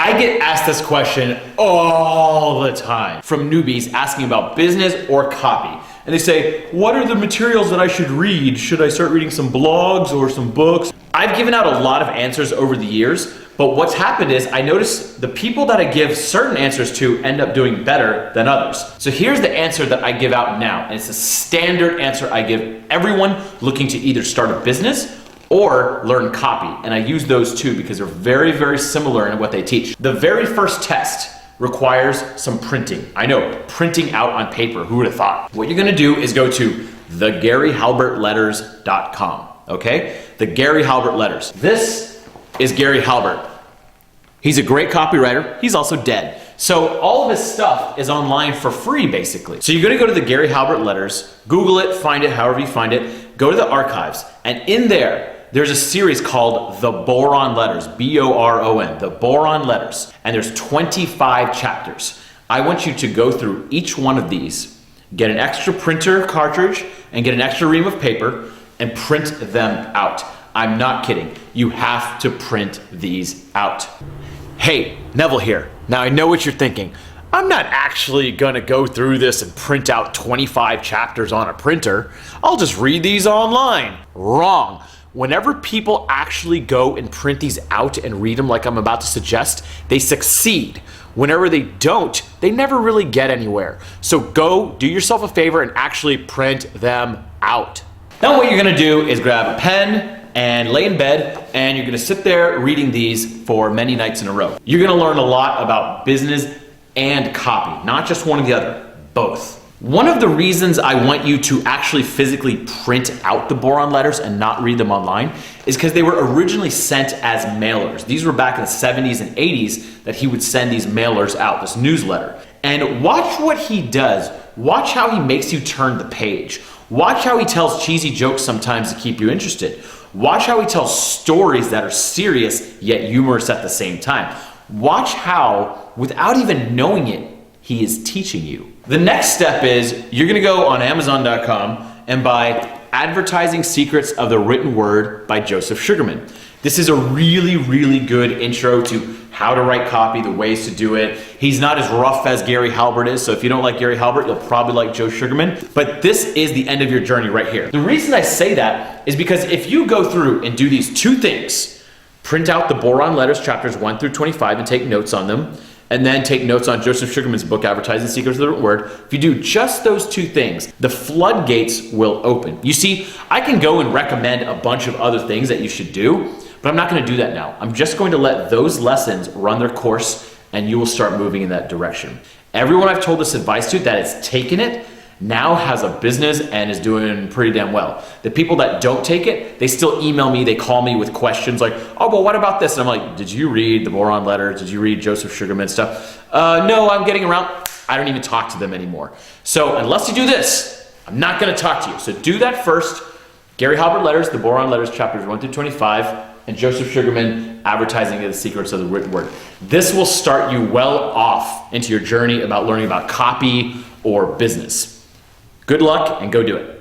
I get asked this question all the time from newbies asking about business or copy. And they say, what are the materials that I should read? Should I start reading some blogs or some books? I've given out a lot of answers over the years, but what's happened is I notice the people that I give certain answers to end up doing better than others. So here's the answer that I give out now, and it's a standard answer I give everyone looking to either start a business or learn copy. And I use those two because they're very, very similar in what they teach. The very first test requires some printing. I know, printing out on paper, who would have thought? What you're gonna do is go to thegaryhalbertletters.com, okay? The Gary Halbert Letters. This is Gary Halbert. He's a great copywriter. He's also dead. So all of his stuff is online for free, basically. So you're gonna go to the Gary Halbert Letters, Google it, find it however you find it, go to the archives, and in there's a series called the Boron Letters, B-O-R-O-N, the Boron Letters, and there's 25 chapters. I want you to go through each one of these, get an extra printer cartridge, and get an extra ream of paper, and print them out. I'm not kidding. You have to print these out. Hey, Neville here. Now I know what you're thinking. I'm not actually gonna go through this and print out 25 chapters on a printer. I'll just read these online. Wrong. Whenever people actually go and print these out and read them like I'm about to suggest, they succeed. Whenever they don't, they never really get anywhere. So go do yourself a favor and actually print them out. Now what you're gonna do is grab a pen and lay in bed, and you're gonna sit there reading these for many nights in a row. You're gonna learn a lot about business and copy, not just one or the other, both. One of the reasons I want you to actually physically print out the Boron Letters and not read them online is because they were originally sent as mailers. These were back in the 70s and 80s that he would send these mailers out, this newsletter. And watch what he does. Watch how he makes you turn the page. Watch how he tells cheesy jokes sometimes to keep you interested. Watch how he tells stories that are serious yet humorous at the same time. Watch how, without even knowing it, he is teaching you. The next step is you're gonna go on Amazon.com and buy Advertising Secrets of the Written Word by Joseph Sugarman. This is a really, really good intro to how to write copy, the ways to do it. He's not as rough as Gary Halbert is, so if you don't like Gary Halbert, you'll probably like Joe Sugarman. But this is the end of your journey right here. The reason I say that is because if you go through and do these two things, print out the Boron Letters chapters 1 through 25 and take notes on them, and then take notes on Joseph Sugarman's book, Advertising Secrets of the Written Word. If you do just those two things, the floodgates will open. You see, I can go and recommend a bunch of other things that you should do, but I'm not gonna do that now. I'm just going to let those lessons run their course, and you will start moving in that direction. Everyone I've told this advice to that has taken it now has a business and is doing pretty damn well. The people that don't take it, they still email me, they call me with questions like, oh, well, what about this? And I'm like, did you read the Boron Letters? Did you read Joseph Sugarman stuff? No, I'm getting around. I don't even talk to them anymore. So unless you do this, I'm not gonna talk to you. So do that first. Gary Halbert Letters, the Boron Letters, chapters 1 through 25, and Joseph Sugarman, Advertising of the Secrets of the Written Word. This will start you well off into your journey about learning about copy or business. Good luck and go do it.